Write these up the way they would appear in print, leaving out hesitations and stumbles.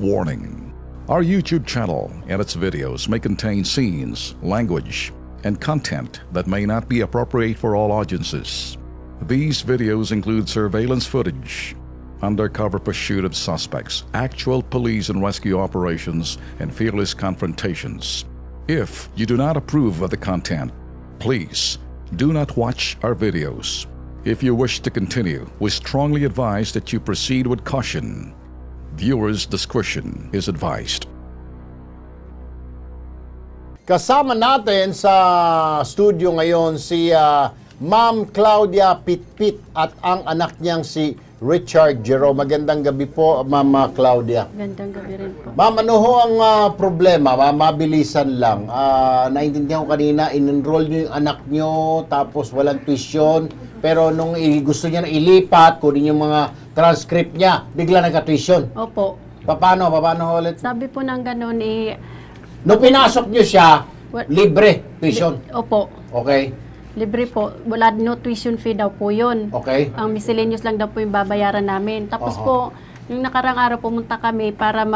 Warning. Our YouTube channel and its videos may contain scenes, language, and content that may not be appropriate for all audiences. These videos include surveillance footage, undercover pursuit of suspects, actual police and rescue operations, and fearless confrontations. If you do not approve of the content, please do not watch our videos. If you wish to continue, we strongly advise that you proceed with caution. Viewers' discretion is advised. Kasama natin sa studio ngayon si Ma'am Claudia Pitpit at ang anak niyang si Richard Jerome. Magandang gabi po, Ma'am Claudia. Magandang gabi rin po. Ma'am, ano ho ang problema? Mabilisan lang. Naintindihan ko kanina, in-enroll niyo yung anak niyo, tapos walang tuition, pero nung gusto niya na ilipat, kunin yung mga transcript niya, bigla nagka-tuition. Opo. Paano ulit? Sabi po ng ganun Nung pinasok niyo siya, libre tuition. Opo. Okay. Libre po. Wala, no tuition fee daw po yun. Okay. Ang miscellaneous lang daw po yung babayaran namin. Tapos po, yung nakarang araw pumunta kami para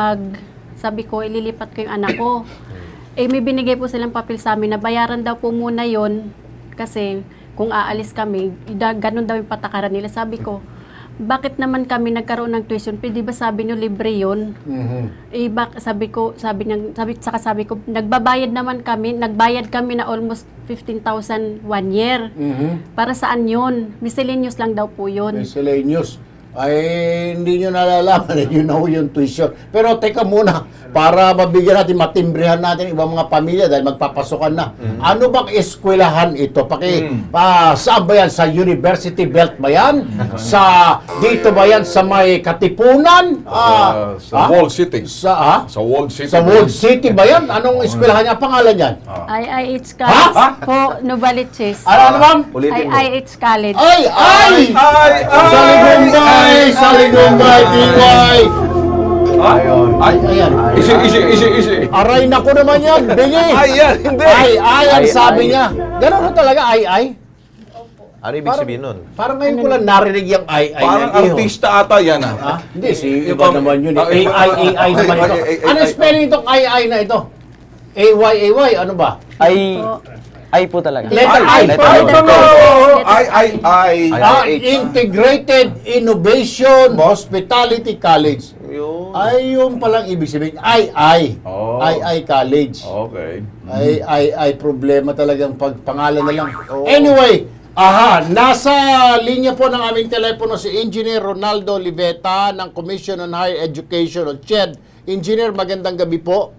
sabi ko, ililipat ko yung anak ko. May binigay po silang papel sa amin na bayaran daw po muna yon kasi kung aalis kami, ganun daw yung patakaran nila. Sabi ko, bakit naman kami nagkaroon ng tuition fee? Di ba sabi nyo libre yun? Sabi ko, nagbayad kami na almost 15,000 1 year. Para saan yun? Miscellaneous lang daw po yun. Miscellaneous. Ay, hindi nyo nalalaman, yun na yung tuition. Pero teka muna, para mabigyan natin, matimbrehan natin ibang mga pamilya dahil magpapasokan na. Ano bang eskwelahan ito? Saan ba yan? Sa University Belt ba yan? Dito ba yan? Sa may Katipunan? Sa Walled City. Sa Walled City. Sa Walled City ba yan? Anong eskwelahan niya? Pangalan yan? IIH College po, Novaliches. Ano ma'am? IIH College. Sa Ligombay, DY. Ayan. Easy. Aray na ko naman yan, bingi. Hindi. Ang sabi niya. Ganun talaga, Ano ibig sabihin nun? Parang ngayon ko lang narinig yung Parang artista ata yan Hindi, iba naman yun. AI naman ito. Ano spelling itong AI na ito? AY, ano ba? I po talaga. Letter I. Integrated Innovation Hospitality College. Yung palang ibig sabihin. II College. Okay. Problema talagang pagpangalan na lang. Anyway, nasa linya po ng aming telepono si Engineer Ronaldo Liveta ng Commission on Higher Education o CHED. Engineer, magandang gabi po.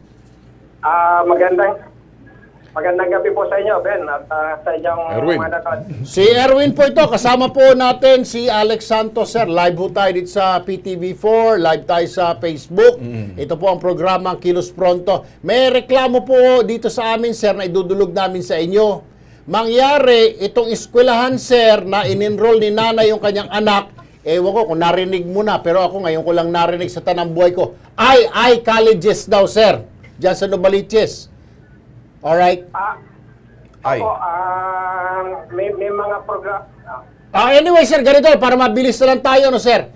Magandang gabi po sa inyo, Ben, at sa inyong mga natod. Si Erwin po ito. Kasama po natin si Alex Santos, sir. Live po tayo dito sa PTV4. Live tayo sa Facebook. Ito po ang programang Kilos Pronto. May reklamo po dito sa amin, sir, na idudulog namin sa inyo. Mangyari, itong eskwelahan, sir, na in-enroll ni nanay yung kanyang anak, ewan ko kung narinig mo na, pero ako ngayon ko lang narinig sa tanang buhay ko. II Colleges daw, sir. Diyan sa Novaliches. Alright? May mga program. Anyway, sir, ganito, para mabilis na lang tayo, no, sir?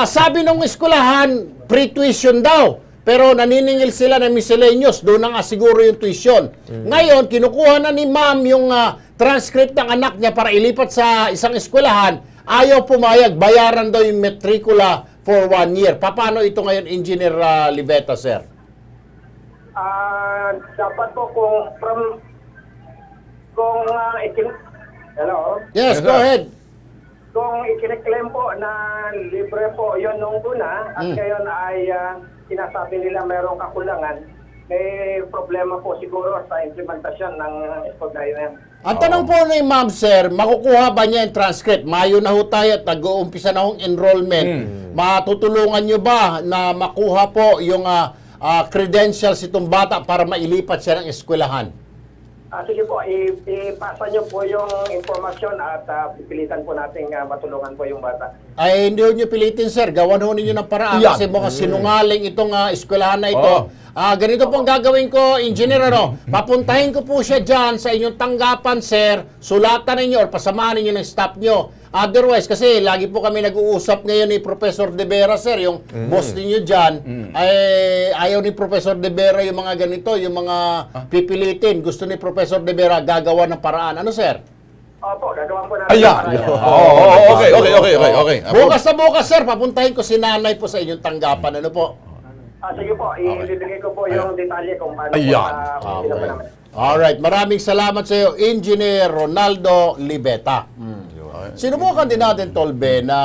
Sabi nung eskwelahan, pre-tuition daw. Pero naniningil sila ng miscellaneous, doon na nga siguro yung tuition. Ngayon, kinukuha na ni ma'am yung transcript ng anak niya para ilipat sa isang eskwelahan. Ayaw pumayag, bayaran daw yung matricula for 1 year. Paano ito ngayon, Engineer Liveta, sir? Dapat po hello? Yes, go ahead. Kung ikiniklaim po na libre po yon nung una, at ngayon ay sinasabi nila mayroong kakulangan, may problema po siguro sa implementasyon ng eskwelahan. Ang tanong po ni ma'am, sir, makukuha ba niya yung transcript? Mayo na ho tayo at nag-uumpisa na hong enrollment. Matutulungan nyo ba na makuha po yung credentials itong bata para mailipat siya ng eskwelahan? Sige po, ipasa nyo po yung informasyon at pipilitan po natin matulungan po yung bata. Ay, hindi nyo pilitin, sir. Gawan ho ninyo ng paraan kasi mukhang sinungaling itong eskwelahan na ito. Ganito pong gagawin ko, engineer, papuntahin ko po siya dyan sa inyong tanggapan, sir. Sulatan ninyo or pasamahan ninyo ng staff nyo. Otherwise, kasi lagi po kami nag-uusap ngayon ni Professor De Vera, sir, yung boss ninyo dyan, ay ayaw ni Professor De Vera yung mga ganito, yung mga pipilitin. Gusto ni Professor De Vera gagawa ng paraan. Ano, sir? Opo, gagawin po namin. Ayan. Okay. Bukas na bukas, sir, papuntahin ko si nanay po sa inyong tanggapan. Ano po? Sige po, ibibigay ko po yung detalye kung paano Ayan. po sino po namin. Alright, maraming salamat sa iyo, Engineer Ronaldo Libeta. Sinubukan din natin, Tolbe, na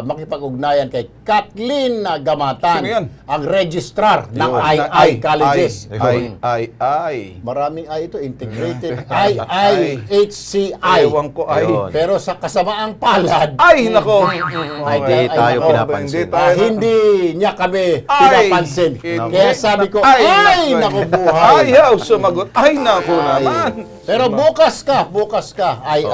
makipag-ugnayan kay Kathleen Gamatan, Sino yan? ang registrar ng Yun. II Colleges. Ay. Maraming I ito, integrated IIHCI. Ewan ko, ay. Yun. Pero sa kasamaang palad, Ay, nako. Hindi tayo nako, pinapansin. hindi niya kami Ay. pinapansin. Kaya sabi ko, ay, naku buhay. Ayaw sumagot. Ay, nako naman. Pero bukas ka, ay.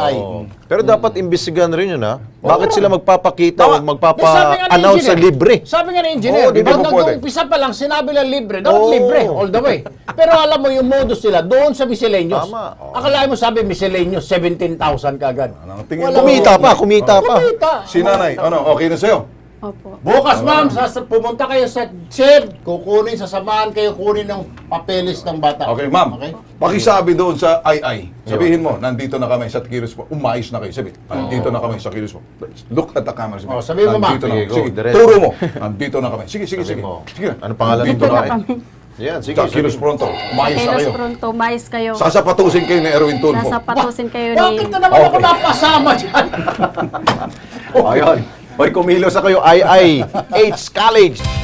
Pero dapat imbestigahan rin yun, ha? Bakit sila magpapakita o Sabi nga ni magpapa-announce sa engineer. libre? Sabi nga ni engineer, Oo, di diba ba pwede? nag-umpisa pa lang, sinabi lang libre. Dapat libre, all the way. Pero alam mo yung modus nila, doon sa miscellaneous. Tama. Akalain mo sabi miscellaneous, 17,000 kagad. tingin Walang- Kumita pa. Kumita. Si nanay, okay na sa'yo? Opo. Bukas, ma'am, pumunta kayo sa SED, sasamahan kayo kunin ng papeles ng bata. Okay, ma'am. Okay? Pakisabi doon sa II. Sabihin mo, nandito na kami sa Kilos po. Umayos na kayo. Sabi, nandito na kami sa Kilos po. Look at the camera. Oh, sabihin mo, ma'am. Nandito na kami. Sige, Sige, diretso. turo mo. Nandito na kami. Sige. mo. Sige. Ano pangalan Nandito nito, na Nay? kami. Yan, sige. Sa Kilos Pronto. Umayos na Kilos kayo. Pronto, mais kayo. Sasapatusin kayo ni Erwin Tulfo. Sasapatusin kayo Bakit ni... na naman ako napasama dyan? Ayun. Hoy, kumilos na kayo, IIH College.